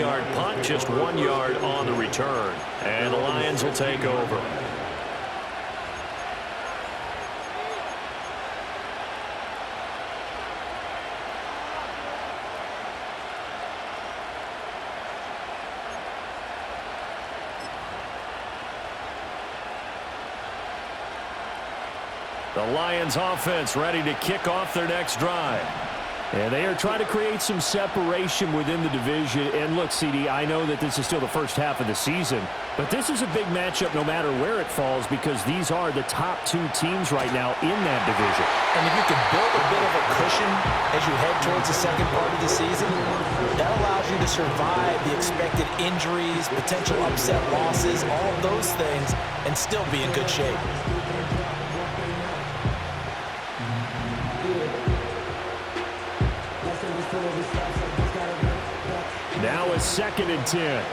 15-yard punt, just 1 yard on the return. And the Lions will take over. The Lions offense ready to kick off their next drive. And they are trying to create some separation within the division. And look, CD, I know that this is still the first half of the season, but this is a big matchup no matter where it falls because these are the top 2 teams right now in that division. And if you can build a bit of a cushion as you head towards the second part of the season, that allows you to survive the expected injuries, potential upset losses, all of those things, and still be in good shape. Now a 2nd and 10.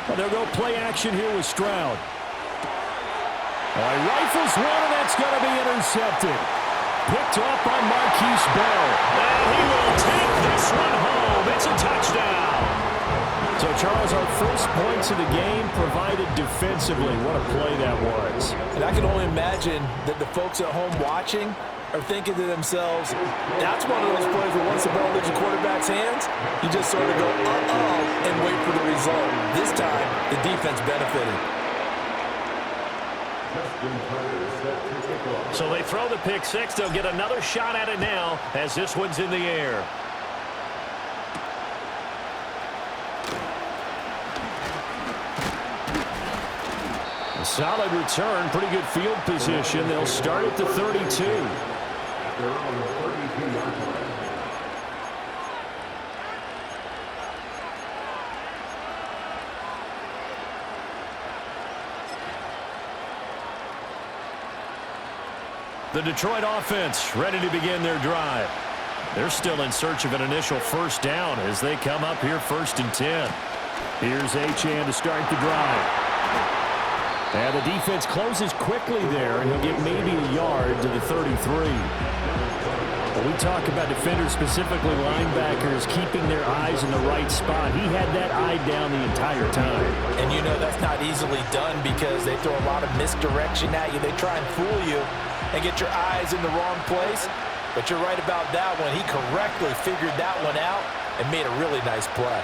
Well, they'll go play action here with Stroud. Rifles one, and that's going to be intercepted. Picked up by Marquise Bell. And he will take this one home. It's a touchdown. So, Charles, our first points of the game provided defensively. What a play that was. And I can only imagine that the folks at home watching are thinking to themselves, that's one of those plays where once the ball leaves the quarterback's hands, you just sort of go, uh-oh, and wait for the result. This time, the defense benefited. So they throw the pick six. They'll get another shot at it now as this one's in the air. A solid return, pretty good field position. They'll start at the 32. The Detroit offense ready to begin their drive. They're still in search of an initial first down as they come up here 1st and 10. Here's Achane to start the drive. And the defense closes quickly there, and he'll get maybe a yard to the 33. When we talk about defenders, specifically linebackers, keeping their eyes in the right spot, he had that eye down the entire time. And you know that's not easily done because they throw a lot of misdirection at you. They try and fool you and get your eyes in the wrong place. But you're right about that one. He correctly figured that one out and made a really nice play.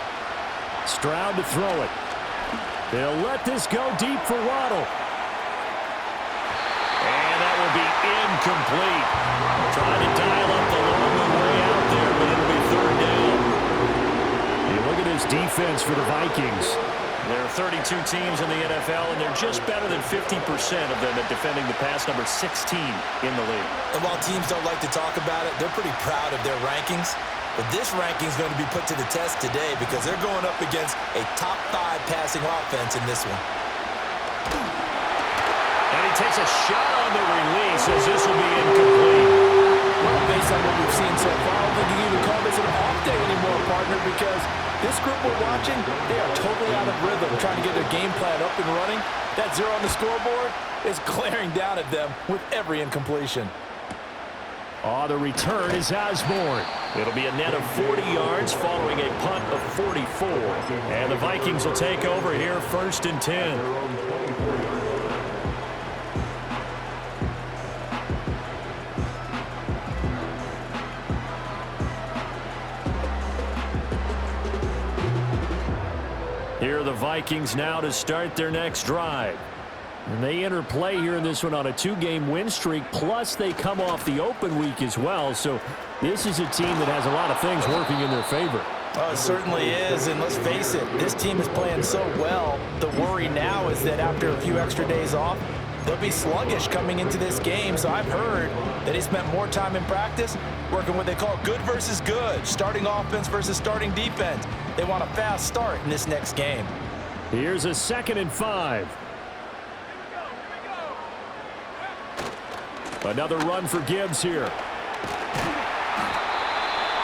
Stroud to throw it. They'll let this go deep for Waddle. And that will be incomplete. Trying to dial up the long way out there, but it'll be 3rd down. And look at his defense for the Vikings. There are 32 teams in the NFL, and they're just better than 50% of them at defending the pass, number 16 in the league. And while teams don't like to talk about it, they're pretty proud of their rankings. But this ranking is going to be put to the test today because they're going up against a top 5 passing offense in this one. And he takes a shot on the release as this will be incomplete. Well, based on what we've seen so far, I don't think you can even call this an off day anymore, partner, because this group we're watching, they are totally out of rhythm, trying to get their game plan up and running. That 0 on the scoreboard is glaring down at them with every incompletion. Oh, the return is Osborne. It'll be a net of 40 yards following a punt of 44. And the Vikings will take over here 1st and 10. Here are the Vikings now to start their next drive. And they enter play here in this one on a 2-game win streak, plus they come off the open week as well. So this is a team that has a lot of things working in their favor. Oh, it certainly is, and let's face it, this team is playing so well. The worry now is that after a few extra days off, they'll be sluggish coming into this game. So I've heard that he spent more time in practice working what they call good versus good, starting offense versus starting defense. They want a fast start in this next game. Here's a 2nd and 5. Another run for Gibbs here.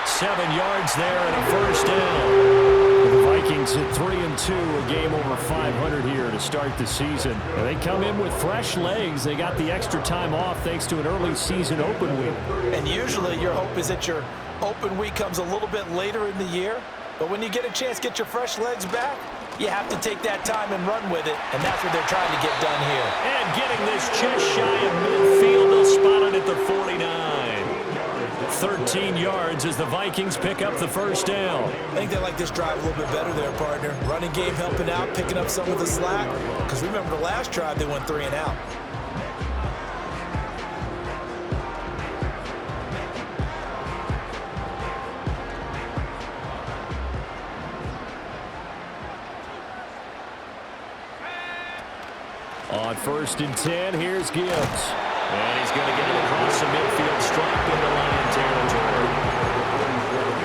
7 yards there and a 1st down. The Vikings Vikings at 3-2, a game over 500 here to start the season. And they come in with fresh legs. They got the extra time off thanks to an early season open week. And usually your hope is that your open week comes a little bit later in the year. But when you get a chance to get your fresh legs back, you have to take that time and run with it. And that's what they're trying to get done here. And getting this just shy of midfield. They'll spot it at the 49. 13 yards as the Vikings pick up the first down. I think they like this drive a little bit better there, partner. Running game helping out, picking up some of the slack. Because remember the last drive, they went 3 and out. On 1st and 10, here's Gibbs. And he's going to get it across the midfield, straight into Lion territory.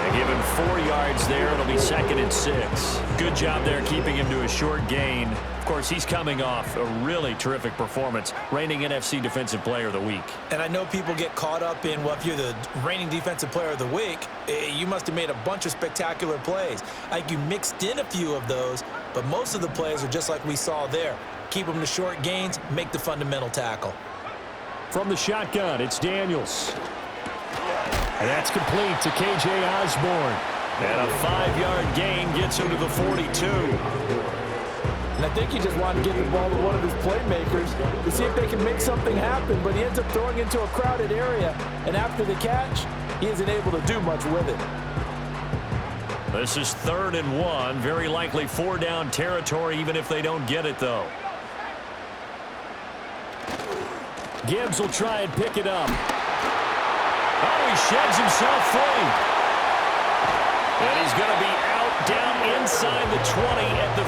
They give him 4 yards there. It'll be 2nd and 6. Good job there keeping him to a short gain. Of course, he's coming off a really terrific performance, reigning NFC Defensive Player of the Week. And I know people get caught up in, well, if you're the reigning Defensive Player of the Week, you must have made a bunch of spectacular plays. Like you mixed in a few of those, but most of the plays are just like we saw there. Keep them to short gains, make the fundamental tackle. From the shotgun, it's Daniels. And that's complete to K.J. Osborne. And a 5-yard gain gets him to the 42. And I think he just wanted to get the ball to one of his playmakers to see if they can make something happen, but he ends up throwing into a crowded area, and after the catch, he isn't able to do much with it. This is 3rd and 1, very likely 4-down territory, even if they don't get it, though. Gibbs will try and pick it up. Oh, he sheds himself free. And he's going to be out down inside the 20 at the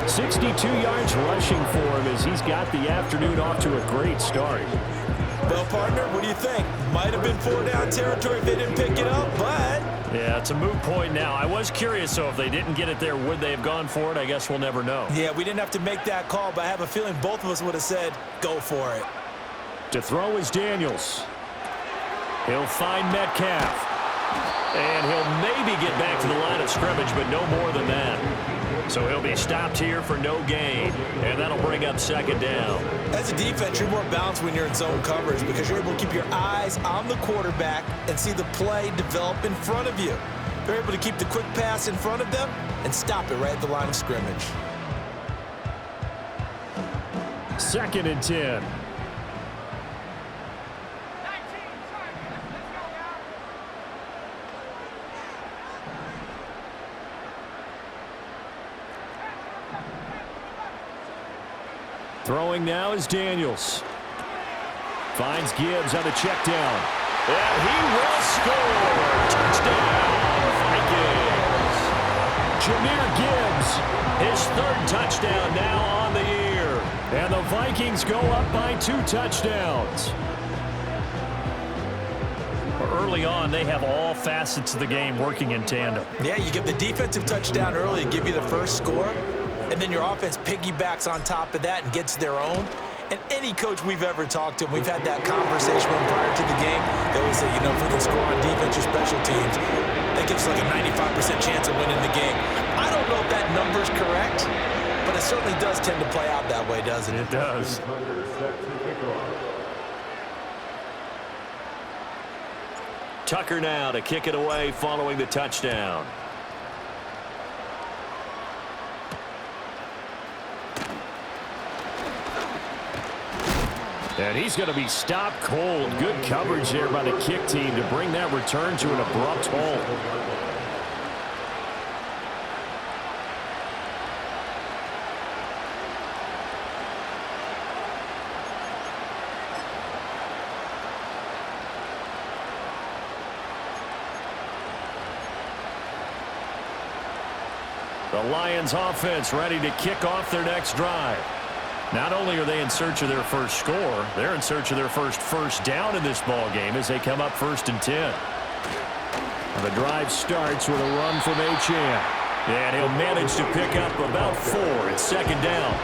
15. 62 yards rushing for him as he's got the afternoon off to a great start. Well, partner, what do you think? Might have been 4-down territory if they didn't pick it up, but... Yeah, it's a moot point now. I was curious, so if they didn't get it there, would they have gone for it? I guess we'll never know. Yeah, we didn't have to make that call, but I have a feeling both of us would have said, go for it. To throw is Daniels. He'll find Metcalf. And he'll maybe get back to the line of scrimmage, but no more than that. So he'll be stopped here for no gain, and that'll bring up 2nd down. As a defense, you're more balanced when you're in zone coverage because you're able to keep your eyes on the quarterback and see the play develop in front of you. They're able to keep the quick pass in front of them and stop it right at the line of scrimmage. 2nd and 10. Throwing now is Daniels. Finds Gibbs on the check down. And he will score. Touchdown, Vikings. Jahmyr Gibbs, his 3rd touchdown now on the year. And the Vikings go up by 2 touchdowns. Early on, they have all facets of the game working in tandem. Yeah, you give the defensive touchdown early, give you the first score. And then your offense piggybacks on top of that and gets their own. And any coach we've ever talked to, we've had that conversation prior to the game. They always say, you know, if we can score on defense or special teams, that gives us like a 95% chance of winning the game. I don't know if that number's correct, but it certainly does tend to play out that way, doesn't it? It does. Tucker now to kick it away following the touchdown. And he's going to be stopped cold. Good coverage there by the kick team to bring that return to an abrupt halt. The Lions offense ready to kick off their next drive. Not only are they in search of their first score, they're in search of their first down in this ball game as they come up 1st and 10. And the drive starts with a run from Achane. And he'll manage to pick up about 4 at 2nd down.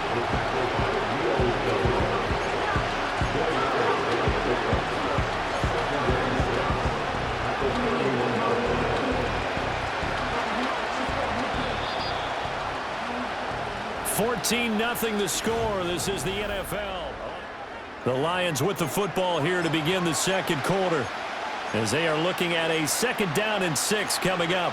14-0 the score. This is the NFL. The Lions with the football here to begin the second quarter, as they are looking at a 2nd down and 6 coming up.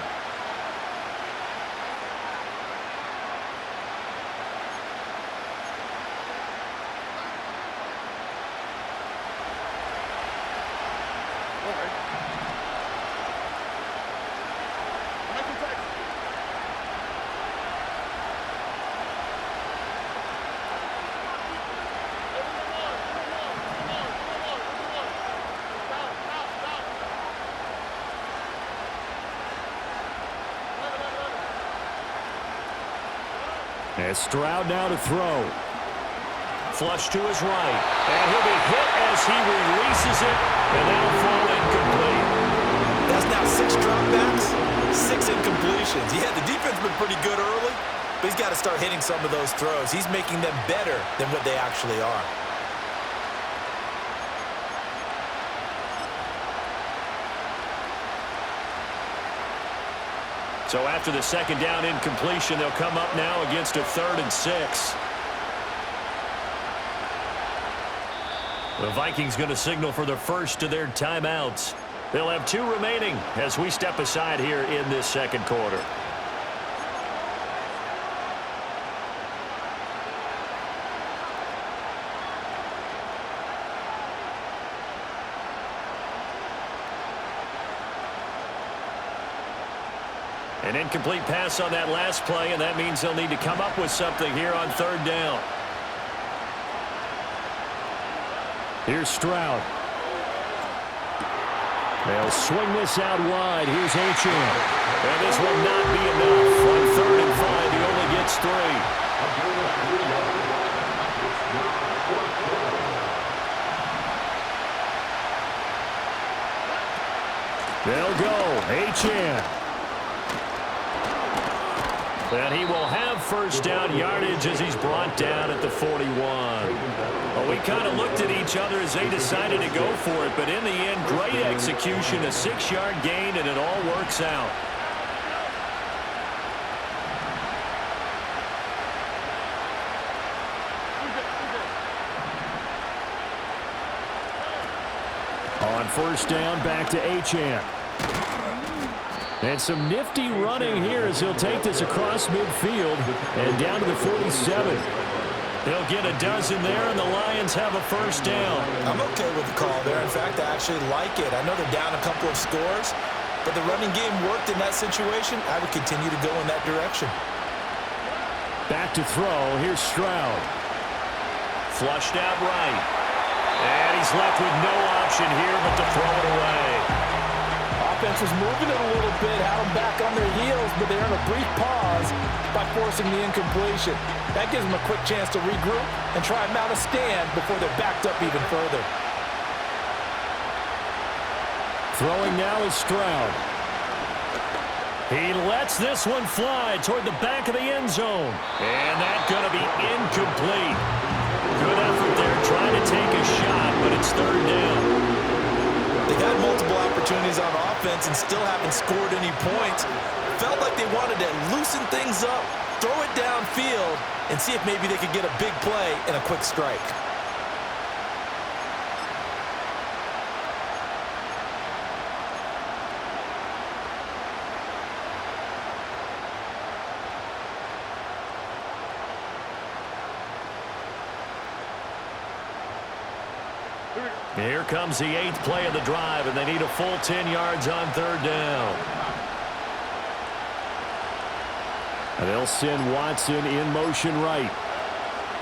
As Stroud now to throw. Flush to his right. And he'll be hit as he releases it. And that'll fall incomplete. That's now 6 dropbacks, 6 incompletions. Yeah, the defense been pretty good early, but he's got to start hitting some of those throws. He's making them better than what they actually are. So after the 2nd down incompletion, they'll come up now against a 3rd and 6. The Vikings going to signal for the first of their timeouts. They'll have 2 remaining as we step aside here in this second quarter. An incomplete pass on that last play, and that means they'll need to come up with something here on 3rd down. Here's Stroud. They'll swing this out wide. Here's H.M. And this will not be enough. On 3rd and 5, he only gets 3. They'll go. H.M. And he will have first down yardage as he's brought down at the 41. Well, we kind of looked at each other as they decided to go for it, but in the end, great execution, a 6-yard gain, and it all works out. On first down, back to H.M. And some nifty running here as he'll take this across midfield and down to the 47. He'll get a dozen there, and the Lions have a first down. I'm okay with the call there. In fact, I actually like it. I know they're down a couple of scores, but the running game worked in that situation. I would continue to go in that direction. Back to throw. Here's Stroud. Flushed out right. And he's left with no option here but to throw it away. Offense was moving it a little bit, had them back on their heels, but they earned a brief pause by forcing the incompletion. That gives them a quick chance to regroup and try and mount a stand before they're backed up even further. Throwing now is Stroud. He lets this one fly toward the back of the end zone. And that's going to be incomplete. Good effort there trying to take a shot, but it's 3rd down. They got multiple opportunities on offense and still haven't scored any points. Felt like they wanted to loosen things up, throw it downfield, and see if maybe they could get a big play and a quick strike. Here comes the 8th play of the drive, and they need a full 10 yards on 3rd down. And they'll send Watson in motion right.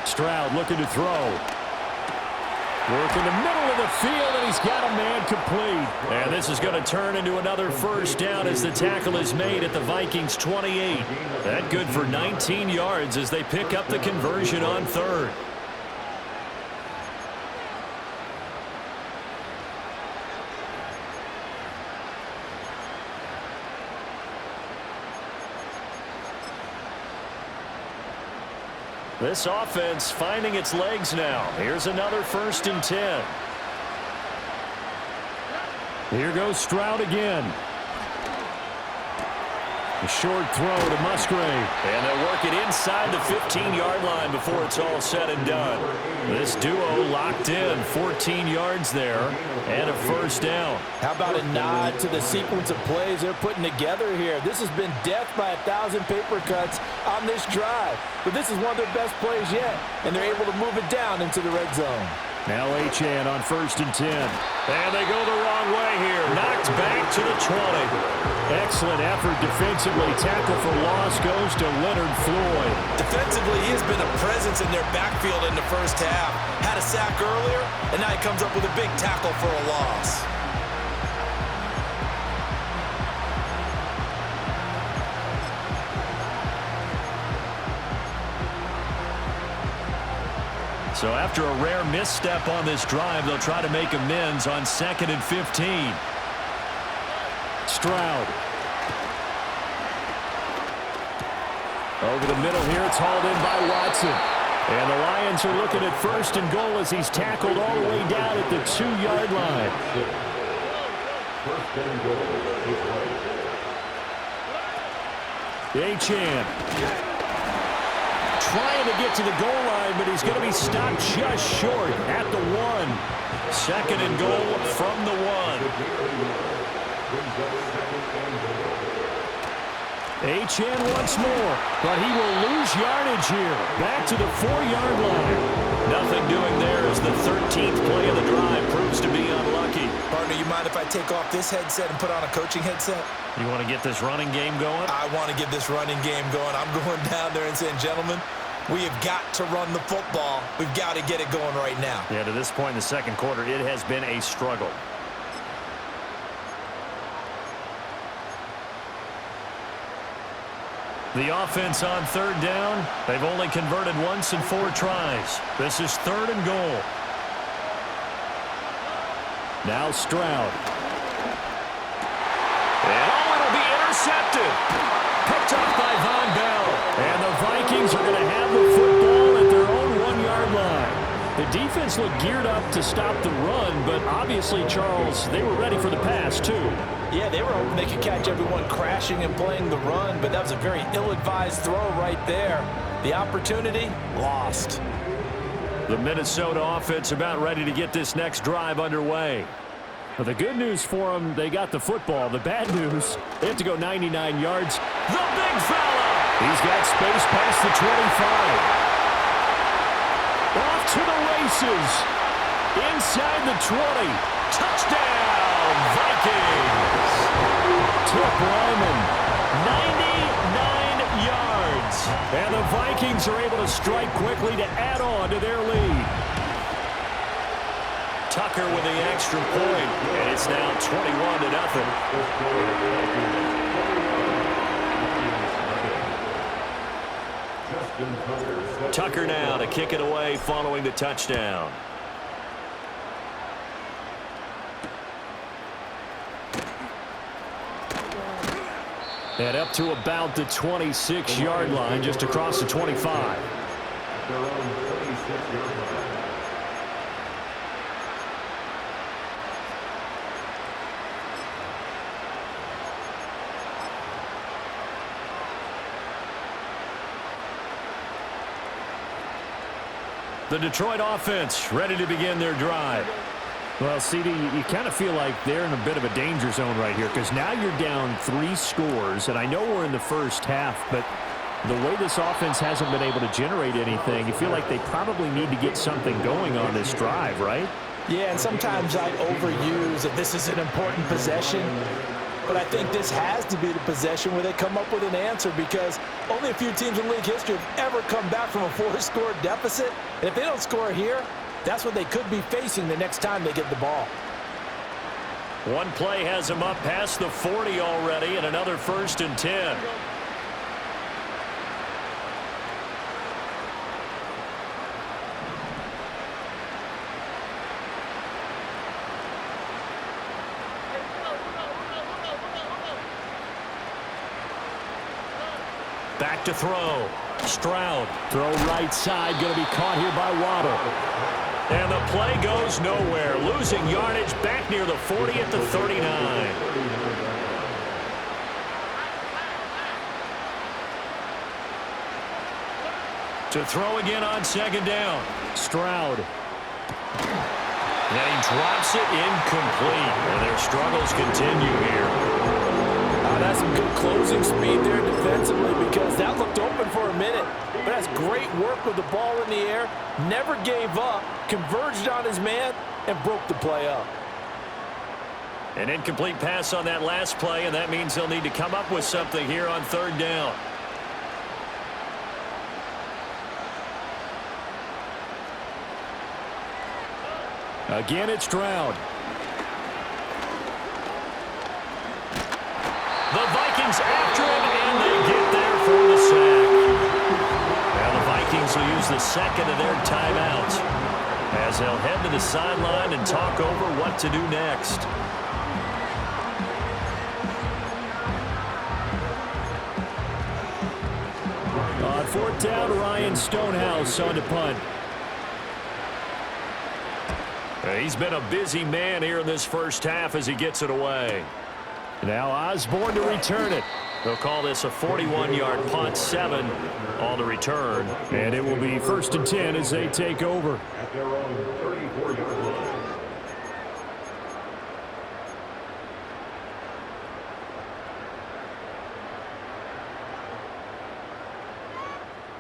Stroud looking to throw. Work in the middle of the field, and he's got a man complete. And this is going to turn into another first down as the tackle is made at the Vikings' 28. That good for 19 yards as they pick up the conversion on 3rd. This offense finding its legs now. Here's another 1st and 10. Here goes Stroud again. A short throw to Musgrave. And they'll work it inside the 15-yard line before it's all said and done. This duo locked in, 14 yards there, and a first down. How about a nod to the sequence of plays they're putting together here? This has been death by 1,000 paper cuts on this drive. But this is one of their best plays yet, and they're able to move it down into the red zone. Now Achane on 1st and 10. And they go the wrong way here. Knocked back to the 20. Excellent effort defensively. Tackle for loss goes to Leonard Floyd. Defensively, he has been a presence in their backfield in the first half. Had a sack earlier, and now he comes up with a big tackle for a loss. So after a rare misstep on this drive, they'll try to make amends on 2nd and 15. Stroud. Over the middle here, it's hauled in by Watson. And the Lions are looking at 1st and goal as he's tackled all the way down at the 2-yard line. Achane. Trying to get to the goal line, but he's going to be stopped just short at the 1. 2nd and goal from the 1. Achane once more, but he will lose yardage here. Back to the 4-yard line. Nothing doing there as the 13th play of the drive proves to be unlucky. Partner, you mind if I take off this headset and put on a coaching headset? You want to get this running game going? I want to get this running game going. I'm going down there and saying, gentlemen, we have got to run the football. We've got to get it going right now. Yeah, to this point in the second quarter, it has been a struggle. The offense on 3rd down. They've only converted once in 4 tries. This is 3rd and goal. Now Stroud. And it'll be intercepted. Picked off by Von Bell. And the Vikings are going to have the football at their own 1-yard line. The defense looked geared up to stop the run, but obviously, Charles, they were ready for the pass, too. Yeah, they were hoping they could catch everyone crashing and playing the run, but that was a very ill-advised throw right there. The opportunity, lost. The Minnesota offense about ready to get this next drive underway. Well, the good news for them, they got the football. The bad news, they have to go 99 yards. The big fella! He's got space past the 25. Off to the races. Inside the 20. Touchdown, Vikings. Tip Lyman, 99 yards. And the Vikings are able to strike quickly to add on to their lead. Tucker with the extra point, and it's now 21-0. Tucker now to kick it away following the touchdown. And up to about the 26-yard line, just across the 25. The Detroit offense ready to begin their drive. Well, CD, you kind of feel like they're in a bit of a danger zone right here because now you're down 3 scores, and I know we're in the first half, but the way this offense hasn't been able to generate anything, you feel like they probably need to get something going on this drive, right? Yeah, and sometimes I overuse that this is an important possession, but I think this has to be the possession where they come up with an answer because only a few teams in league history have ever come back from a 4-score deficit, and if they don't score here, that's what they could be facing the next time they get the ball. One play has them up past the 40 already, and another 1st and 10. Back to throw. Stroud. Throw right side. Going to be caught here by Waddle. And the play goes nowhere. Losing yardage back near the 40 at the 39. To throw again on second down. Stroud. And he drops it incomplete. And their struggles continue here. That's some good closing speed there defensively because that looked open for a minute. But that's great work with the ball in the air. Never gave up, converged on his man, and broke the play up. An incomplete pass on that last play, and that means they'll need to come up with something here on third down. Again, it's Stroud. The Vikings after him, and they get there for the sack. Now the Vikings will use the second of their timeouts as they'll head to the sideline and talk over what to do next. On fourth down, Ryan Stonehouse on to punt. He's been a busy man here in this first half as he gets it away. Now Osborne to return it. They'll call this a 41-yard punt, 7 on the return. And it will be 1st and 10 as they take over. At their own 34-yard line.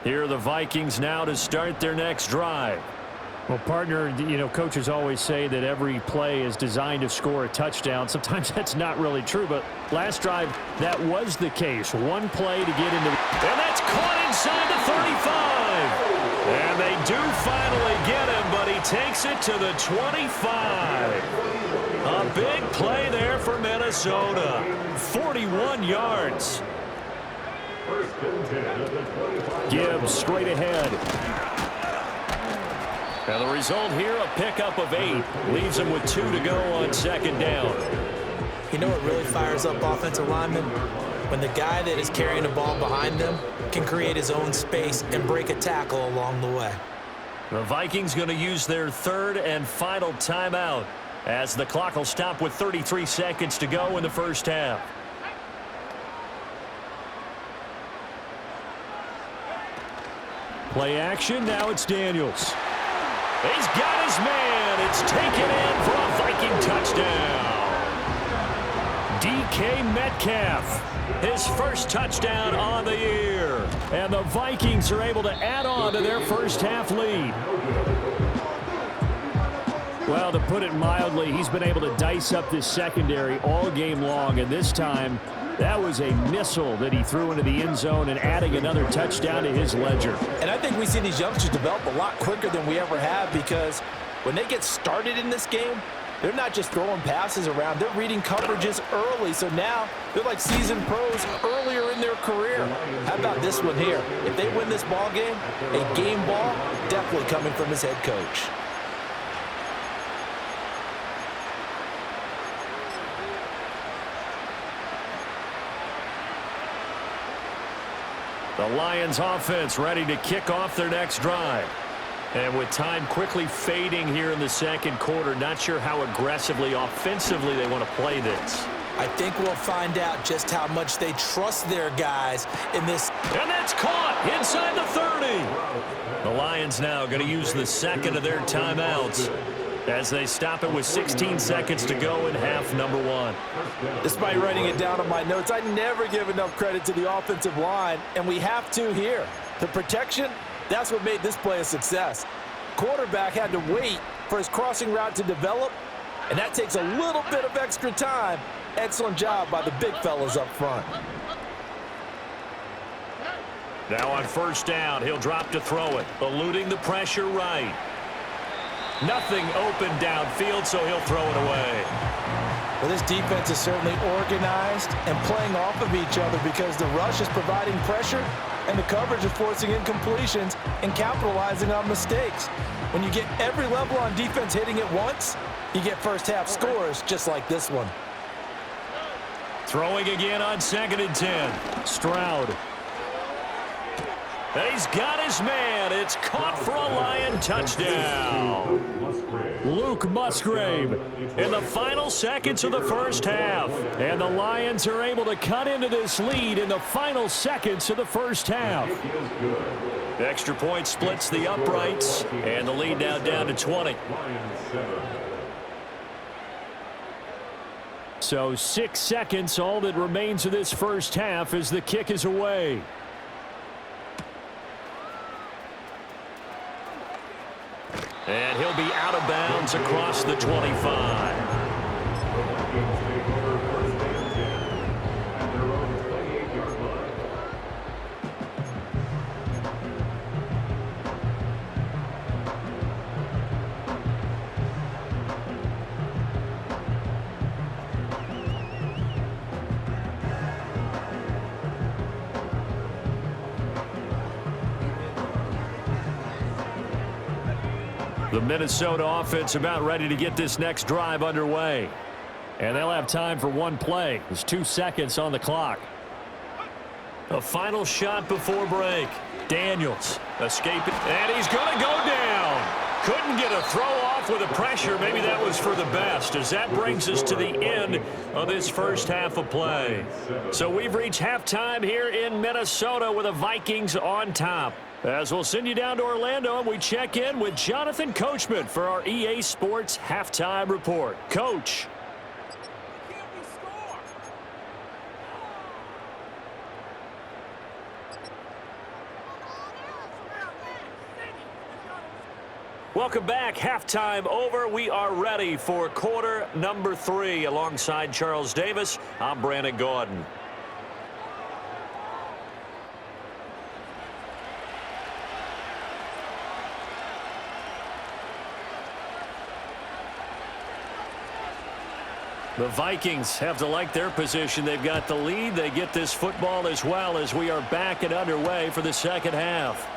Here are the Vikings now to start their next drive. Well, partner, you know, coaches always say that every play is designed to score a touchdown. Sometimes that's not really true, but last drive, that was the case. One play to get into... And that's caught inside the 35. And they do finally get him, but he takes it to the 25. A big play there for Minnesota. 41 yards. Gibbs straight ahead. And the result here, a pickup of 8. Leaves him with 2 to go on second down. You know what really fires up offensive linemen? When the guy that is carrying the ball behind them can create his own space and break a tackle along the way. The Vikings going to use their third and final timeout as the clock will stop with 33 seconds to go in the first half. Play action, now it's Daniels. He's got his man. It's taken in for a Viking touchdown. DK Metcalf, his first touchdown on the year. And the Vikings are able to add on to their first half lead. Well, to put it mildly, he's been able to dice up this secondary all game long, and this time that was a missile that he threw into the end zone and adding another touchdown to his ledger. And I think we see these youngsters develop a lot quicker than we ever have because when they get started in this game, they're not just throwing passes around. They're reading coverages early. So now they're like seasoned pros earlier in their career. How about this one here? If they win this ball game, a game ball definitely coming from his head coach. The Lions offense ready to kick off their next drive. And with time quickly fading here in the second quarter, not sure how aggressively, offensively they want to play this. I think we'll find out just how much they trust their guys in this. And that's caught inside the 30. The Lions now going to use the second of their timeouts as they stop it with 16 seconds to go in half number 1. Despite writing it down on my notes, I never give enough credit to the offensive line, and we have to here. The protection, that's what made this play a success. Quarterback had to wait for his crossing route to develop, and that takes a little bit of extra time. Excellent job by the big fellas up front. Now on first down, he'll drop to throw it, eluding the pressure right. Nothing open downfield, so he'll throw it away. Well, this defense is certainly organized and playing off of each other because the rush is providing pressure and the coverage is forcing incompletions and capitalizing on mistakes. When you get every level on defense hitting it once, you get first half scores just like this one. Throwing again on 2nd and 10. Stroud. And he's got his man. It's caught for a Lion touchdown. Luke Musgrave in the final seconds of the first half. And the Lions are able to cut into this lead in the final seconds of the first half. The extra point splits the uprights, and the lead now down to 20. So 6 seconds, all that remains of this first half as the kick is away. And he'll be out of bounds across the 25. The Minnesota offense about ready to get this next drive underway. And they'll have time for one play. There's 2 seconds on the clock. A final shot before break. Daniels escaping. And he's going to go down. Couldn't get a throw off with the pressure. Maybe that was for the best, as that brings us to the end of this first half of play. So we've reached halftime here in Minnesota with the Vikings on top. As we'll send you down to Orlando, and we check in with Jonathan Coachman for our EA Sports Halftime Report. Coach. Welcome back. Halftime over. We are ready for quarter number 3. Alongside Charles Davis, I'm Brandon Gordon. The Vikings have to like their position. They've got the lead. They get this football as well as we are back and underway for the second half.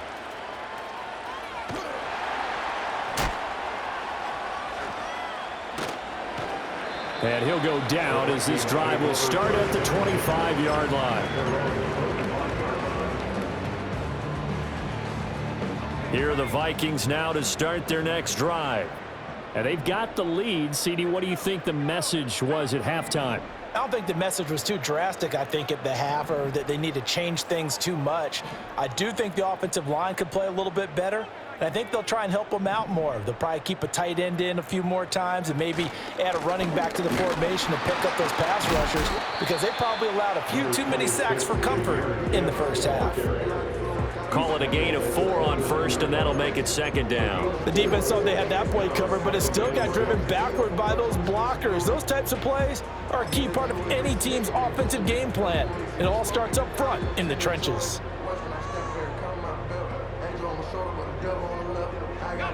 And he'll go down as this drive will start at the 25-yard line. Here are the Vikings now to start their next drive. And they've got the lead. CD, what do you think the message was at halftime? I don't think the message was too drastic, I think, at the half, or that they need to change things too much. I do think the offensive line could play a little bit better, and I think they'll try and help them out more. They'll probably keep a tight end in a few more times and maybe add a running back to the formation to pick up those pass rushers, because they probably allowed a few too many sacks for comfort in the first half. Call it a gain of 4 on first, and that'll make it second down. The defense thought they had that play covered, but it still got driven backward by those blockers. Those types of plays are a key part of any team's offensive game plan. It all starts up front in the trenches.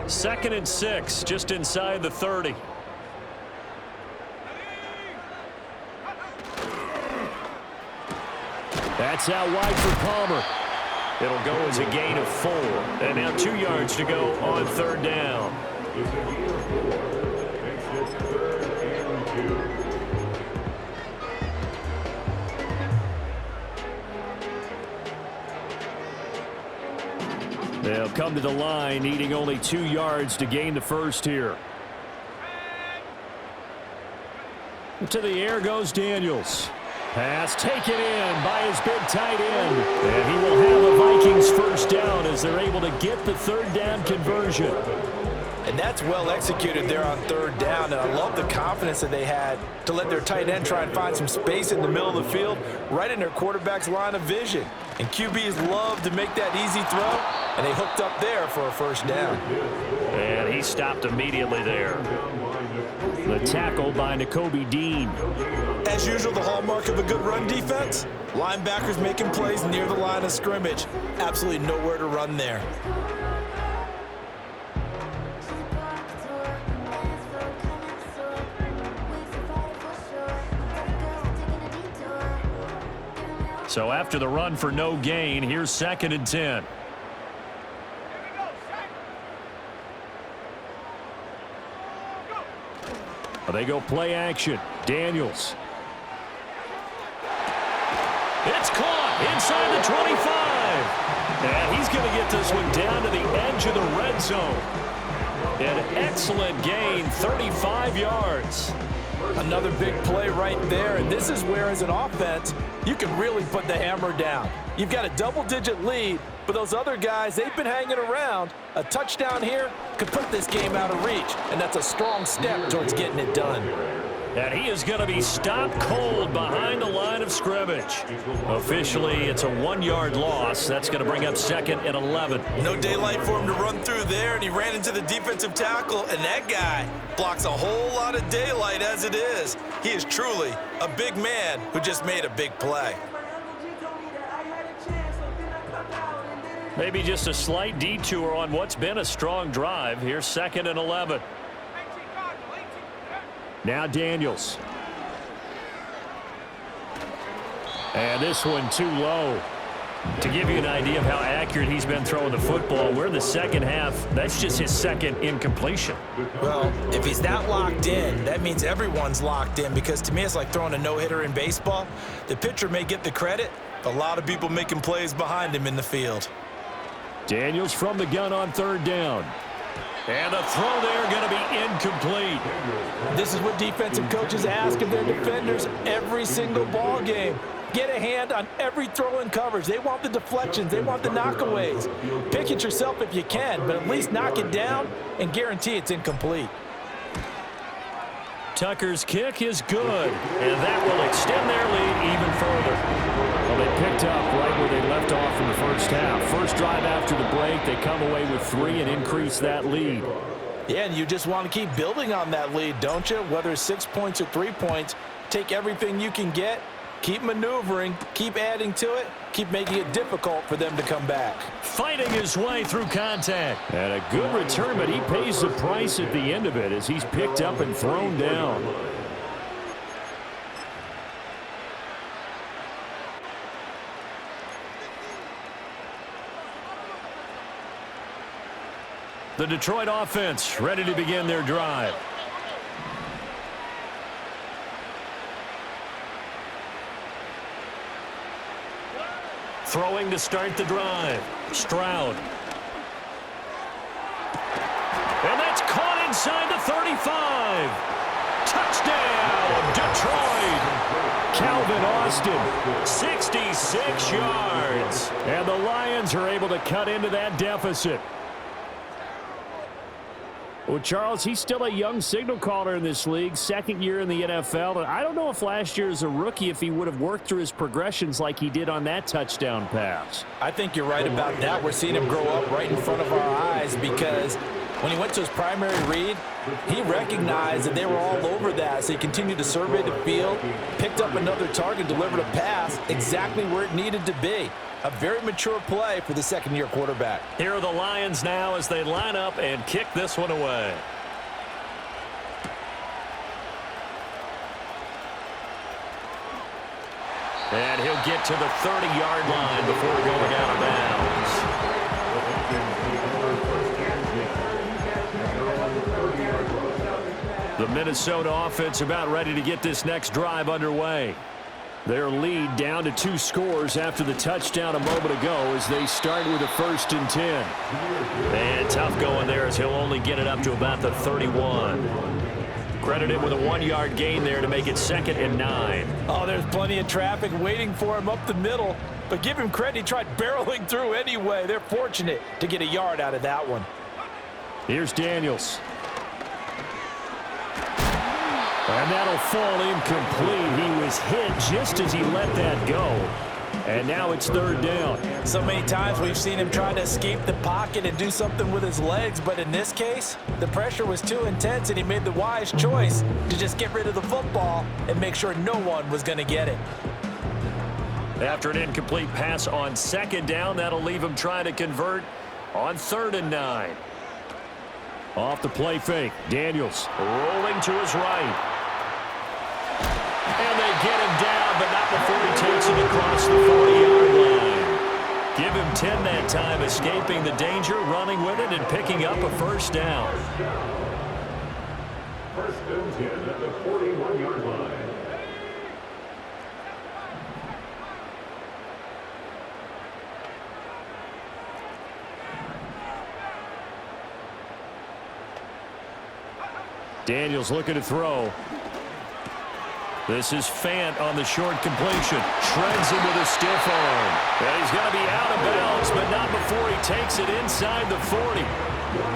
Second and 6, just inside the 30. That's out wide for Palmer. It'll go as a gain of 4. And now 2 yards to go on third down. They'll come to the line, needing only 2 yards to gain the first here. To the air goes Daniels. Pass taken in by his big tight end. And he will have a Vikings first down as they're able to get the third down conversion. And that's well executed there on third down. And I love the confidence that they had to let their tight end try and find some space in the middle of the field, right in their quarterback's line of vision. And QBs love to make that easy throw, and they hooked up there for a first down. And he stopped immediately there. The tackle by Nakobe Dean. As usual, the hallmark of a good run defense, linebackers making plays near the line of scrimmage. Absolutely nowhere to run there. So after the run for no gain, here's second and 10. They go play action. Daniels. It's caught inside the 25. And he's going to get this one down to the edge of the red zone. An excellent gain, 35 yards. Another big play right there, and this is where, as an offense, you can really put the hammer down. You've got a double-digit lead, but those other guys, they've been hanging around. A touchdown here could put this game out of reach, and that's a strong step towards getting it done. And he is going to be stopped cold behind the line of scrimmage. Officially, it's a 1-yard loss. That's going to bring up 2nd and 11. No daylight for him to run through there, and he ran into the defensive tackle, and that guy blocks a whole lot of daylight as it is. He is truly a big man who just made a big play. Maybe just a slight detour on what's been a strong drive. Here's 2nd and 11. Now Daniels. And this one too low. To give you an idea of how accurate he's been throwing the football, we're in the second half. That's just his second incompletion. Well, if he's that locked in, that means everyone's locked in, because to me it's like throwing a no-hitter in baseball. The pitcher may get the credit, but a lot of people making plays behind him in the field. Daniels from the gun on 3rd down. And the throw there going to be incomplete. This is what defensive coaches ask of their defenders every single ball game. Get a hand on every throw in coverage. They want the deflections. They want the knockaways. Pick it yourself if you can, but at least knock it down and guarantee it's incomplete. Tucker's kick is good, and that will extend their lead even further. Well, they picked up right where they left off in the first half. First drive after the break, they come away with 3 and increase that lead. Yeah, and you just want to keep building on that lead, don't you? Whether it's 6 points or 3 points, take everything you can get, keep maneuvering, keep adding to it, keep making it difficult for them to come back. Fighting his way through contact. And a good return, but he pays the price at the end of it as he's picked up and thrown down. The Detroit offense ready to begin their drive. Throwing to start the drive. Stroud. And that's caught inside the 35. Touchdown, Detroit. Calvin Austin, 66 yards. And the Lions are able to cut into that deficit. Well, Charles, he's still a young signal caller in this league, 2nd year in the NFL. And I don't know if last year as a rookie, if he would have worked through his progressions like he did on that touchdown pass. I think you're right about that. We're seeing him grow up right in front of our eyes, because when he went to his primary read, he recognized that they were all over that. So he continued to survey the field, picked up another target, delivered a pass exactly where it needed to be. A very mature play for the 2nd-year quarterback. Here are the Lions now as they line up and kick this one away. And he'll get to the 30-yard line before going out of bounds. The Minnesota offense about ready to get this next drive underway. Their lead down to 2 scores after the touchdown a moment ago as they start with a 1st and 10. And tough going there as he'll only get it up to about the 31. Credited with a 1-yard gain there to make it 2nd and 9. Oh, there's plenty of traffic waiting for him up the middle. But give him credit, he tried barreling through anyway. They're fortunate to get a yard out of that one. Here's Daniels. And that'll fall incomplete. He was hit just as he let that go. And now it's 3rd down. So many times we've seen him try to escape the pocket and do something with his legs, but in this case, the pressure was too intense and he made the wise choice to just get rid of the football and make sure no one was going to get it. After an incomplete pass on 2nd down, that'll leave him trying to convert on 3rd and 9. Off the play fake, Daniels rolling to his right. And they get him down, but not before he takes it across the 40-yard line. Give him 10 that time, escaping the danger, running with it, and picking up a 1st down. 1st and 10 at the 41-yard line. Daniels looking to throw. This is Fant on the short completion. Shreds him with a stiff arm. And he's going to be out of bounds, but not before he takes it inside the 40.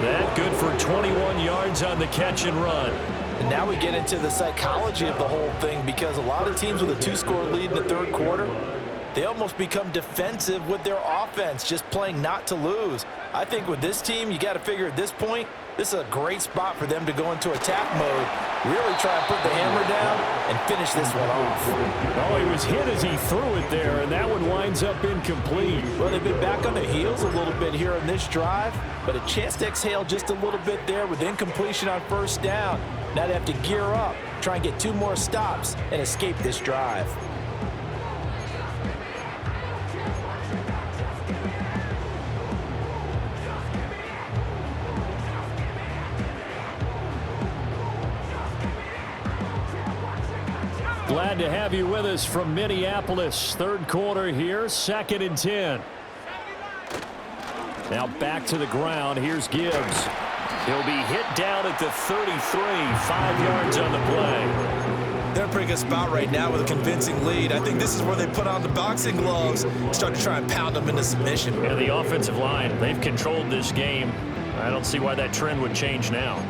That good for 21 yards on the catch and run. And now we get into the psychology of the whole thing, because a lot of teams with a 2-score lead in the third quarter, they almost become defensive with their offense, just playing not to lose. I think with this team, you got to figure at this point, this is a great spot for them to go into attack mode, really try and put the hammer down and finish this one off. Oh, he was hit as he threw it there, and that one winds up incomplete. Well, they've been back on the heels a little bit here on this drive, but a chance to exhale just a little bit there with incompletion on first down. Now they have to gear up, try and get 2 more stops and escape this drive. Glad to have you with us from Minneapolis. Third quarter here, 2nd and 10. Now back to the ground. Here's Gibbs. He'll be hit down at the 33, 5 yards on the play. They're in a pretty good spot right now with a convincing lead. I think this is where they put on the boxing gloves and start to try and pound them into submission. And the offensive line, they've controlled this game. I don't see why that trend would change now.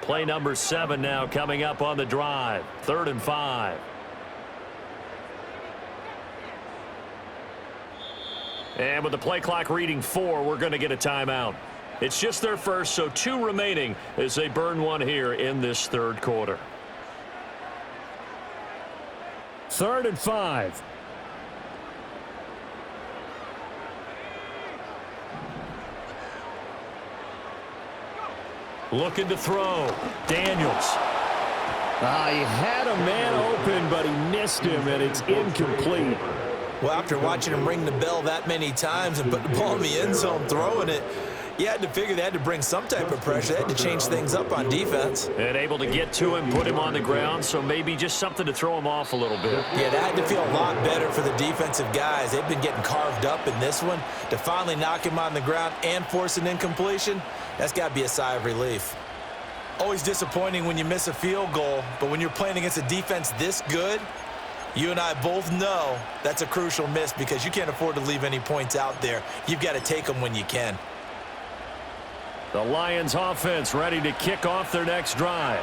Play number 7 now coming up on the drive. 3rd and 5. And with the play clock reading 4, we're going to get a timeout. It's just their first, so 2 remaining as they burn one here in this third quarter. 3rd and 5. Looking to throw. Daniels. He had a man open, but he missed him, and it's incomplete. Well, after watching him ring the bell that many times and put the ball in the end zone throwing it, you had to figure they had to bring some type of pressure. They had to change things up on defense. And able to get to him, put him on the ground, so maybe just something to throw him off a little bit. Yeah, that had to feel a lot better for the defensive guys. They've been getting carved up in this one. To finally knock him on the ground and force an incompletion, that's got to be a sigh of relief. Always disappointing when you miss a field goal, but when you're playing against a defense this good, you and I both know that's a crucial miss because you can't afford to leave any points out there. You've got to take them when you can. The Lions offense ready to kick off their next drive.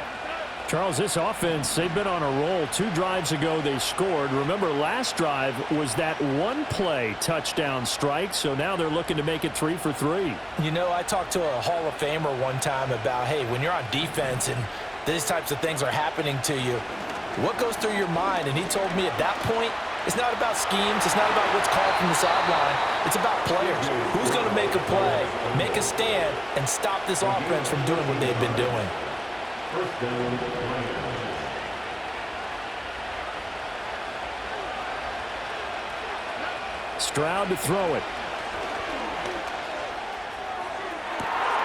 Charles, this offense, they've been on a roll. 2 drives ago they scored. Remember, last drive was that 1-play touchdown strike, so now they're looking to make it 3 for 3. You know, I talked to a Hall of Famer one time about, hey, when you're on defense and these types of things are happening to you, what goes through your mind? And he told me at that point, it's not about schemes. It's not about what's called from the sideline. It's about players. Who's going to make a play, make a stand, and stop this offense from doing what they've been doing? First down, Lions. Stroud to throw it.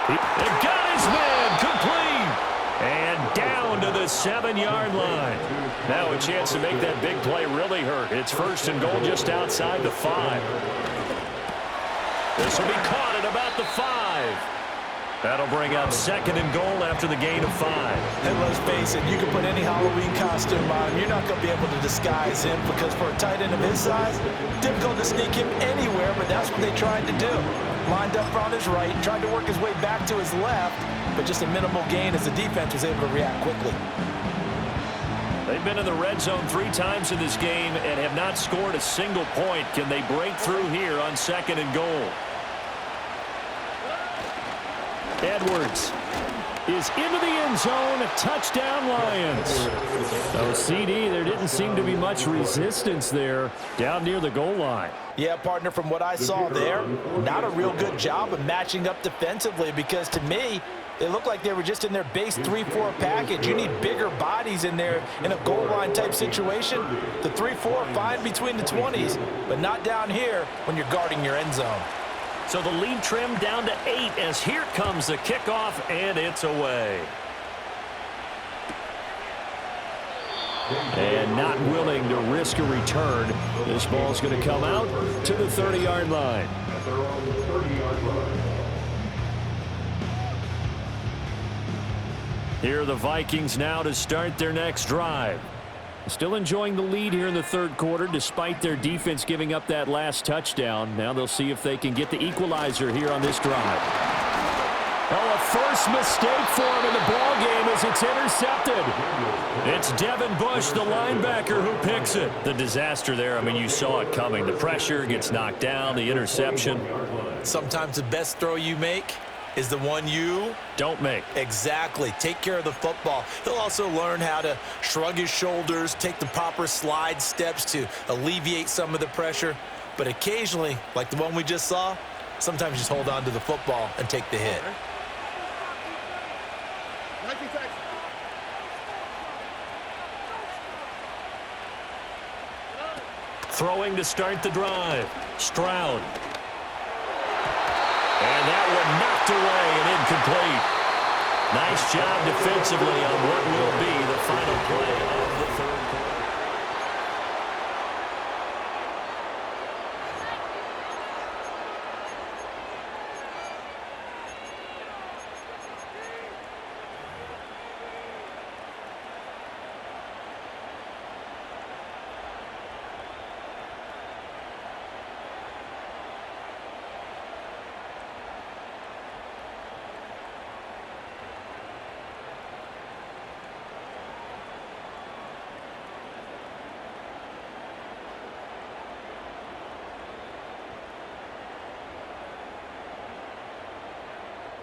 He got his man complete. And down to the 7-yard line. Now a chance to make that big play really hurt. It's 1st and goal just outside the 5. This will be caught at about the 5. That'll bring up 2nd and goal after the gain of 5. And let's face it, you can put any Halloween costume on him. You're not going to be able to disguise him because for a tight end of his size, difficult to sneak him anywhere, but that's what they tried to do. Lined up on his right, tried to work his way back to his left, but just a minimal gain as the defense was able to react quickly. They've been in the red zone 3 times in this game and have not scored a single point. Can they break through here on 2nd and goal? Edwards is into the end zone. Touchdown, Lions. So CD, there didn't seem to be much resistance there down near the goal line. Yeah, partner, from what I saw there, not a real good job of matching up defensively because to me, it looked like they were just in their base 3-4 package. You need bigger bodies in there in a goal line type situation. The 3-4 fine between the 20s, but not down here when you're guarding your end zone. So the lead trimmed down to 8 as here comes the kickoff, and it's away. And not willing to risk a return. This ball's going to come out to the 30-yard line. At their own 30-yard line. Here are the Vikings now to start their next drive. Still enjoying the lead here in the third quarter despite their defense giving up that last touchdown. Now they'll see if they can get the equalizer here on this drive. Oh, a first mistake for him in the ball game as it's intercepted. It's Devin Bush, the linebacker, who picks it. The disaster there, I mean, you saw it coming. The pressure gets knocked down, the interception. Sometimes the best throw you make is the one you don't make. Exactly. Take care of the football. He'll also learn how to shrug his shoulders, take the proper slide steps to alleviate some of the pressure. But occasionally, like the one we just saw, sometimes just hold on to the football and take the hit. Throwing to start the drive. Stroud. And that one knocked away and incomplete. Nice job defensively on what will be the final play of the third quarter.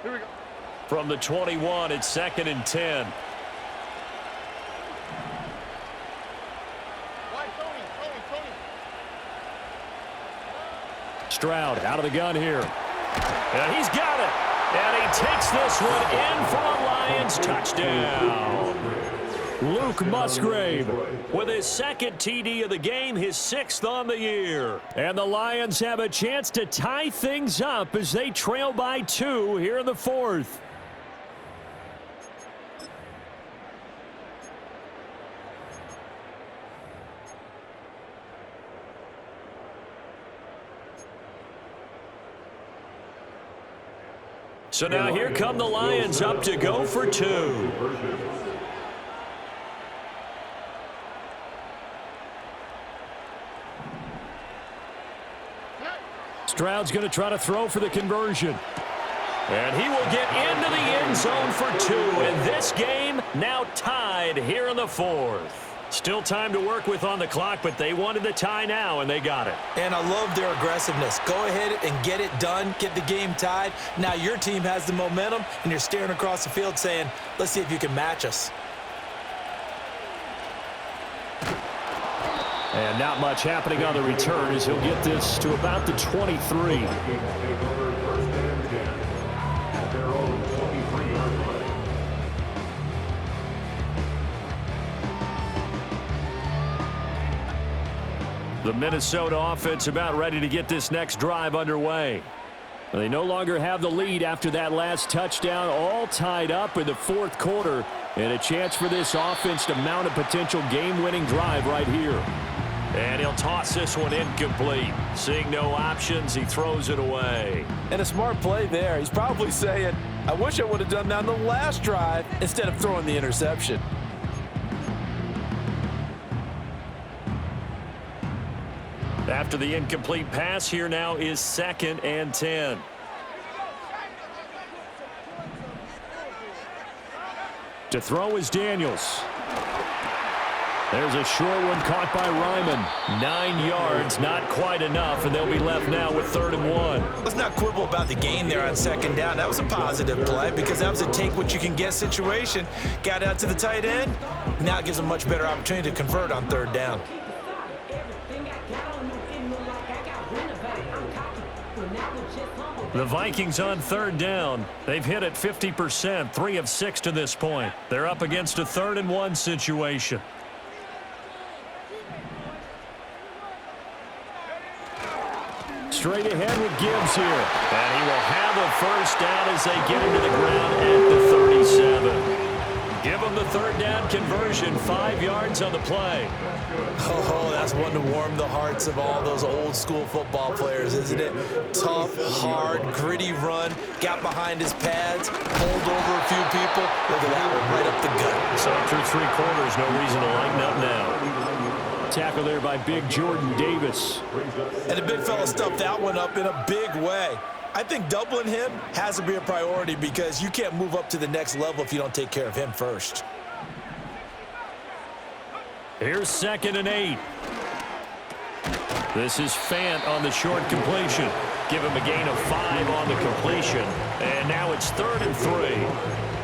Here we go. From the 21, it's 2nd and 10. Stroud out of the gun here. And he's got it. And he takes this one in for a Lions touchdown. Luke Musgrave with his 2nd TD of the game, his 6th on the year. And the Lions have a chance to tie things up as they trail by 2 here in the 4th. So now here come the Lions up to go for 2. Stroud's going to try to throw for the conversion. And he will get into the end zone for 2. And this game now tied here in the 4th. Still time to work with on the clock, but they wanted the tie now, and they got it. And I love their aggressiveness. Go ahead and get it done, get the game tied. Now your team has the momentum, and you're staring across the field saying, let's see if you can match us. And not much happening on the return as he'll get this to about the 23. The Minnesota offense about ready to get this next drive underway. They no longer have the lead after that last touchdown, all tied up in the 4th quarter, and a chance for this offense to mount a potential game-winning drive right here. And he'll toss this one incomplete. Seeing no options, he throws it away. And a smart play there. He's probably saying, I wish I would have done that on the last drive instead of throwing the interception. After the incomplete pass, here now is 2nd and 10. To throw is Daniels. There's a short one caught by Ryman. 9 yards, not quite enough, and they'll be left now with 3rd and 1. Let's not quibble about the gain there on 2nd down. That was a positive play because that was a take-what-you-can-get situation. Got out to the tight end. Now it gives them a much better opportunity to convert on 3rd down. The Vikings on 3rd down. They've hit it 50%, 3 of 6 to this point. They're up against a 3rd and 1 situation. straight ahead with Gibbs here. And he will have a first down as they get into the ground at the 37. Give them the third down conversion, 5 yards on the play. Oh, that's one to warm the hearts of all those old school football players, isn't it? Tough, hard, gritty run, got behind his pads, pulled over a few people. Look at that one, right up the gut. So through 3 quarters, no reason to lighten up now. Tackle there by big Jordan Davis. And the big fella stuffed that one up in a big way. I think doubling him has to be a priority because you can't move up to the next level if you don't take care of him first. Here's 2nd and 8. This is Fant on the short completion. Give him a gain of 5 on the completion. And now it's 3rd and 3.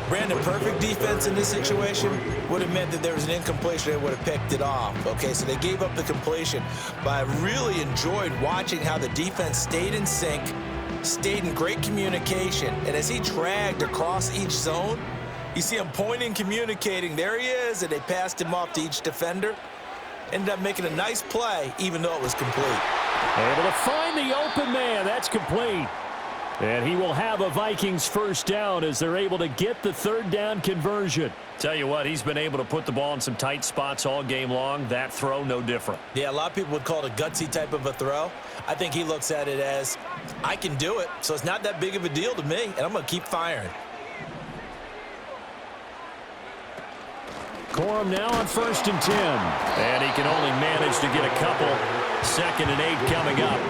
Brandon, perfect defense in this situation would have meant that there was an incompletion. They would have picked it off. Okay, so they gave up the completion. But I really enjoyed watching how the defense stayed in sync, stayed in great communication. And as he dragged across each zone, you see him pointing, communicating. There he is, and they passed him off to each defender. Ended up making a nice play, even though it was complete. Able to find the open man. That's complete. And he will have a Vikings first down as they're able to get the 3rd down conversion. Tell you what, he's been able to put the ball in some tight spots all game long. That throw, no different. Yeah, a lot of people would call it a gutsy type of a throw. I think he looks at it as, I can do it, so it's not that big of a deal to me, and I'm going to keep firing. Corum now on 1st and 10. And he can only manage to get a couple. 2nd and 8 coming up.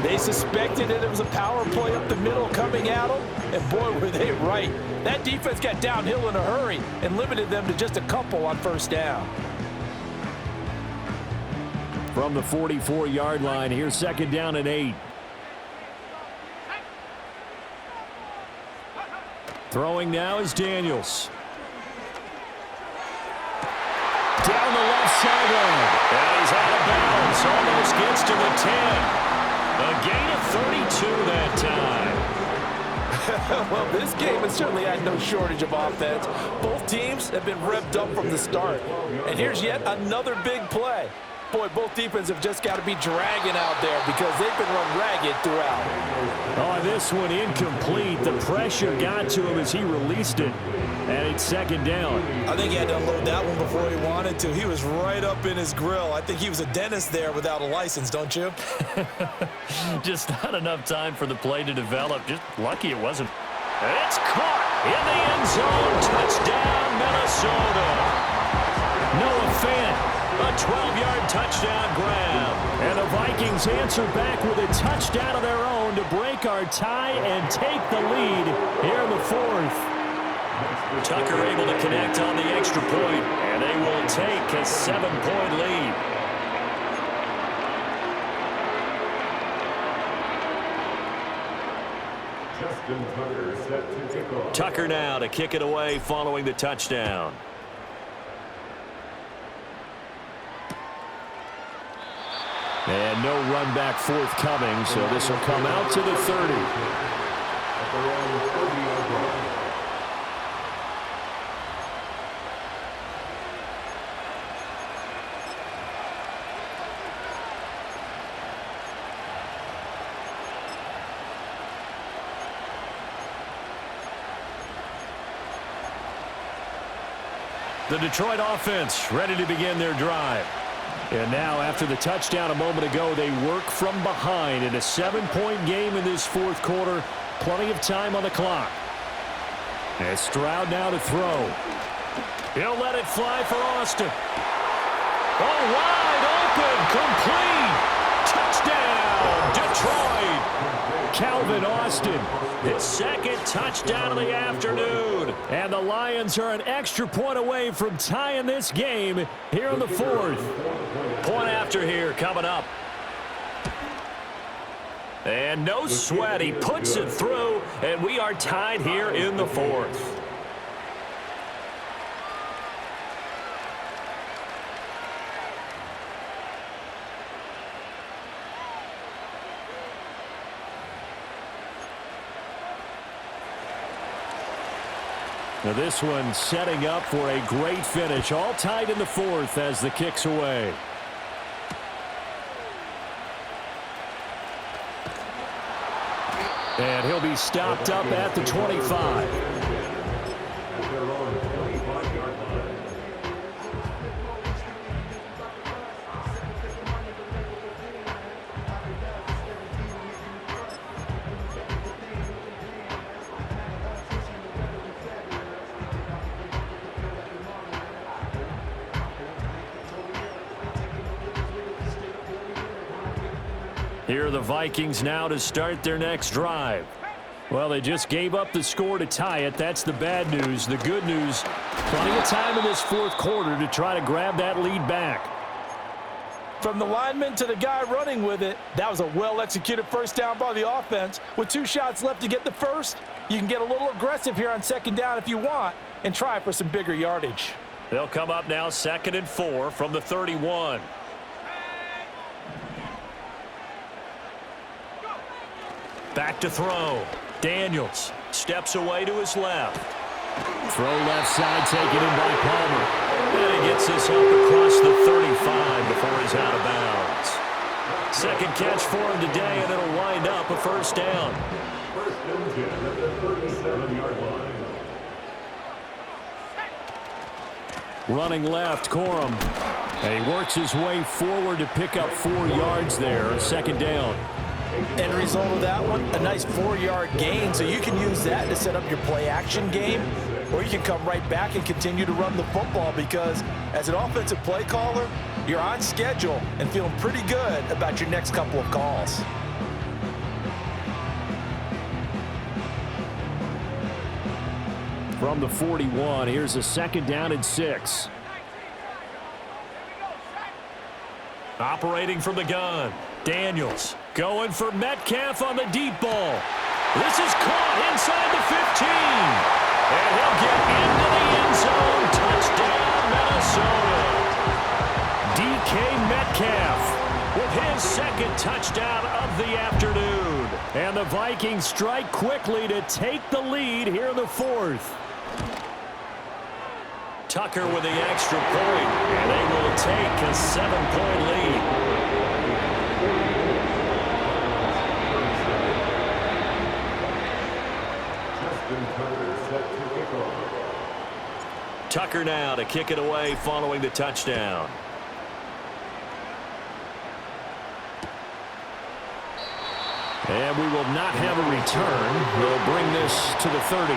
They suspected that it was a power play up the middle coming at them, and boy, were they right. That defense got downhill in a hurry and limited them to just a couple on 1st down. From the 44-yard line, here's 2nd down and 8. Throwing now is Daniels. Down the left sideline. And he's out of bounds. Almost gets to the 10. A gain of 32 that time. Well, this game has certainly had no shortage of offense. Both teams have been revved up from the start. And here's yet another big play. Boy, both defenses have just got to be dragging out there because they've been run ragged throughout. Oh, this one incomplete. The pressure got to him as he released it. And it's 2nd down. I think he had to unload that one before he wanted to. He was right up in his grill. I think he was a dentist there without a license, don't you? Just not enough time for the play to develop. Just lucky it wasn't. It's caught in the end zone. Touchdown, Minnesota. Noah Fant. A 12-yard touchdown grab. And the Vikings answer back with a touchdown of their own to break our tie and take the lead here in the 4th. Tucker able to connect on the extra point, and they will take a 7-point lead. Tucker now to kick it away following the touchdown. And no run back forthcoming, so this will come out to the 30. The Detroit offense ready to begin their drive. And now, after the touchdown a moment ago, they work from behind in a 7-point game in this 4th quarter. Plenty of time on the clock. And Stroud now to throw. He'll let it fly for Austin. Oh, wide open, complete. Touchdown, Detroit. Calvin Austin, his 2nd touchdown of the afternoon. And the Lions are an extra point away from tying this game here in the 4th. Point after here coming up. And no sweat. He puts it through, and we are tied here in the 4th. Now this one setting up for a great finish. All tied in the 4th as the kick's away. And he'll be stopped up at the 25. Here are the Vikings now to start their next drive. Well, they just gave up the score to tie it. That's the bad news. The good news, plenty of time in this fourth quarter to try to grab that lead back. From the lineman to the guy running with it, that was a well-executed first down by the offense. With 2 shots left to get the first, you can get a little aggressive here on second down if you want and try for some bigger yardage. They'll come up now 2nd and 4 from the 31. Back to throw. Daniels steps away to his left. Throw left side taken in by Palmer. And he gets this up across the 35 before he's out of bounds. Second catch for him today, and it'll wind up a first down. First and 10 at the 37-yard line. Running left, Corum. And he works his way forward to pick up 4 yards there. Second down. End result of that one, a nice 4-yard gain, so you can use that to set up your play-action game, or you can come right back and continue to run the football because as an offensive play caller, you're on schedule and feeling pretty good about your next couple of calls. From the 41, here's a 2nd down and 6. Operating from the gun, Daniels going for Metcalf on the deep ball. This is caught inside the 15. And he'll get into the end zone. Touchdown, Minnesota. DK Metcalf with his 2nd touchdown of the afternoon. And the Vikings strike quickly to take the lead here in the 4th. Tucker with the extra point, and they will take a 7-point lead. Tucker now to kick it away following the touchdown. And we will not have a return. We'll bring this to the 30.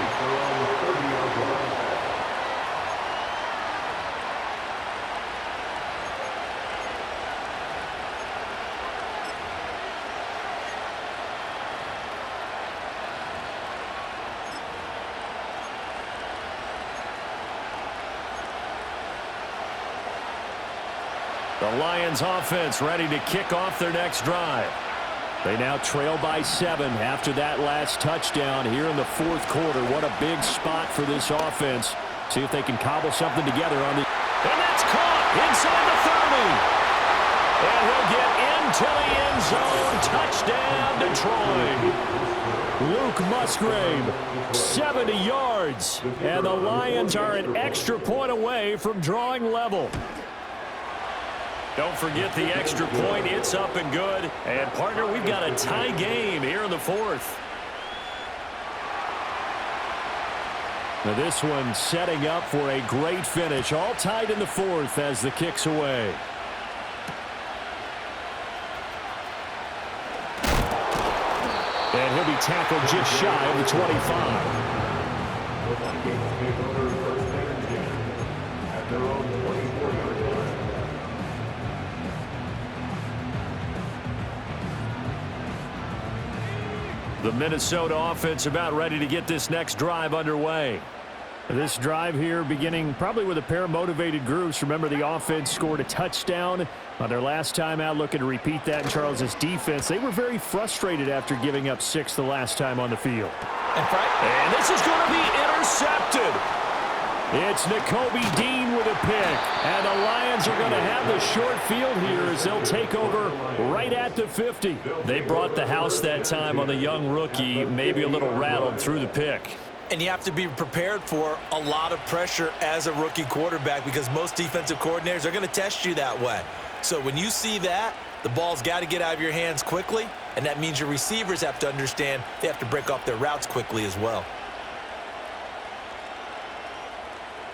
The Lions offense ready to kick off their next drive. They now trail by 7 after that last touchdown here in the 4th quarter. What a big spot for this offense. See if they can cobble something together on the... And that's caught inside the 30. And he'll get into the end zone. Touchdown, Detroit. Luke Musgrave, 70 yards. And the Lions are an extra point away from drawing level. Don't forget the extra point. It's up and good. And, partner, we've got a tie game here in the 4th. Now this one setting up for a great finish. All tied in the 4th as the kick's away. And he'll be tackled just shy of the 25. The Minnesota offense about ready to get this next drive underway. This drive here beginning probably with a pair of motivated groups. Remember, the offense scored a touchdown on their last time out, looking to repeat that in Charles' defense. They were very frustrated after giving up 6 the last time on the field. And this is going to be intercepted. It's Nakobe Dean with a pick. And the Lions are going to have the short field here as they'll take over right at the 50. They brought the house that time on the young rookie, maybe a little rattled through the pick. And you have to be prepared for a lot of pressure as a rookie quarterback because most defensive coordinators are going to test you that way. So when you see that, The ball's got to get out of your hands quickly, and that means your receivers have to understand they have to break off their routes quickly as well.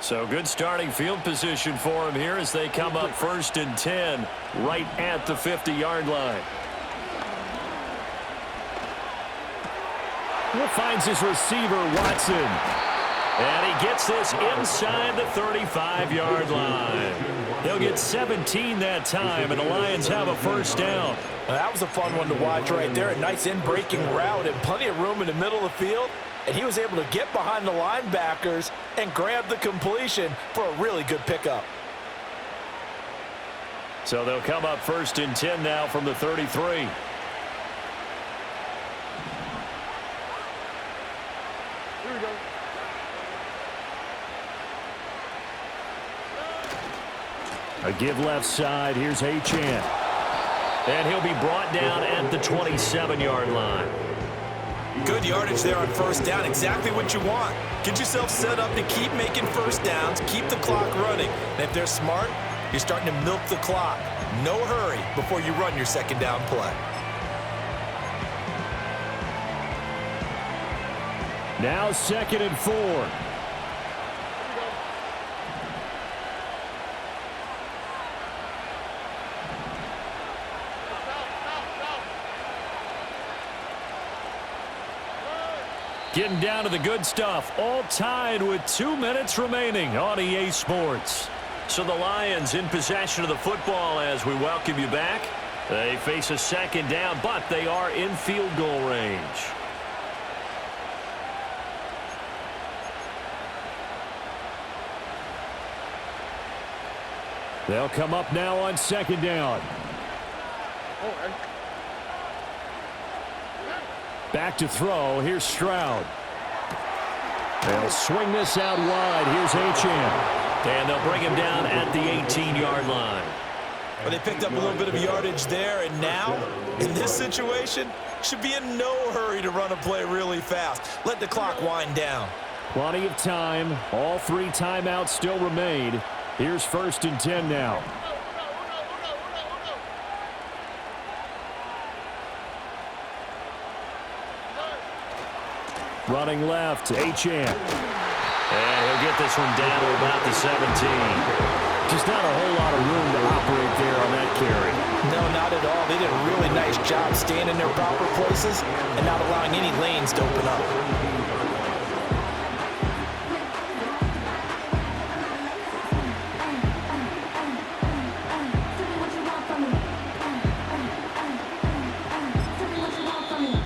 So good starting field position for him here as they come up 1st and 10 right at the 50-yard line. Finds his receiver, Watson. And he gets this inside the 35-yard line. He'll get 17 that time, and the Lions have a first down. Well, that was a fun one to watch right there. A nice in-breaking route and plenty of room in the middle of the field. And he was able to get behind the linebackers and grab the completion for a really good pickup. So they'll come up 1st and 10 now from the 33. A give left side. Here's Achane. And he'll be brought down at the 27-yard line. Good yardage there on first down. Exactly what you want. Get yourself set up to keep making first downs, keep the clock running. And if they're smart, you're starting to milk the clock. No hurry before you run your second down play. Now 2nd and 4. Getting down to the good stuff, all tied with 2 minutes remaining on EA Sports. So the Lions in possession of the football as we welcome you back. They face a second down, but they are in field goal range. They'll come up now on 2nd down. Back to throw. Here's Stroud. They'll swing this out wide. Here's Achane. And they'll bring him down at the 18-yard line. Well, they picked up a little bit of yardage there, and now, in this situation, should be in no hurry to run a play really fast. Let the clock wind down. Plenty of time. All 3 timeouts still remain. Here's 1st and 10 now. Running left, Achane. And he'll get this one down to about the 17. Just not a whole lot of room to operate there on that carry. No, not at all. They did a really nice job staying in their proper places and not allowing any lanes to open up.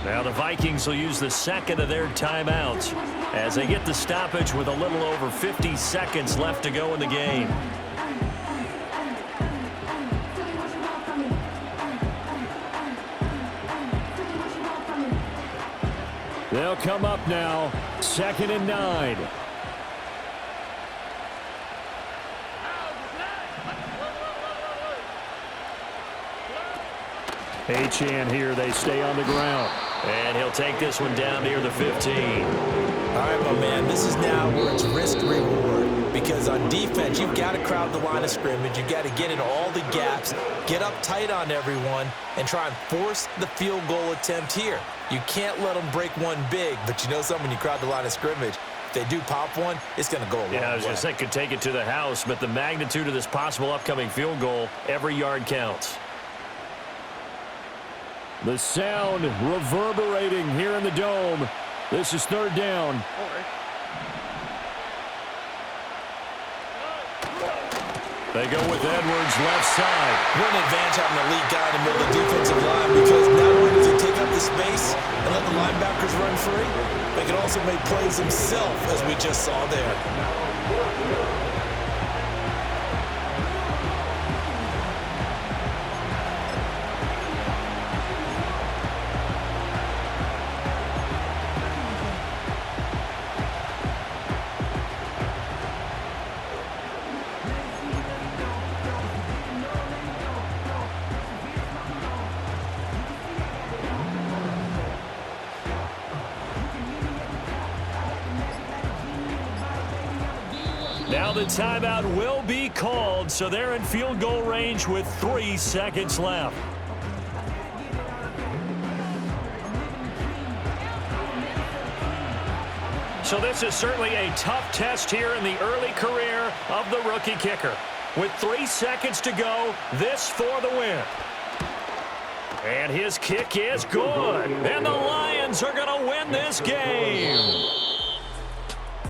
Now the Vikings will use the 2nd of their timeouts as they get the stoppage with a little over 50 seconds left to go in the game. They'll come up now, 2nd and 9. Achane here, they stay on the ground. And he'll take this one down near the 15. All right, my man, this is now where it's risk-reward. Because on defense, you've got to crowd the line of scrimmage. You've got to get in all the gaps, get up tight on everyone, and try and force the field goal attempt here. You can't let them break one big, but you know something, when you crowd the line of scrimmage, if they do pop one, it's going to go a long way. Yeah, I was going to say, could take it to the house, but the magnitude of this possible upcoming field goal, every yard counts. The sound reverberating here in the dome. This is 3rd down. They go with Edwards left side. What an advantage having an elite guy in the middle of the defensive line, because not only does he take up the space and let the linebackers run free, but he can also make plays himself, as we just saw there. Now the timeout will be called, so they're in field goal range with 3 seconds left. So this is certainly a tough test here in the early career of the rookie kicker. With 3 seconds to go, this for the win. And his kick is good. And the Lions are going to win this game.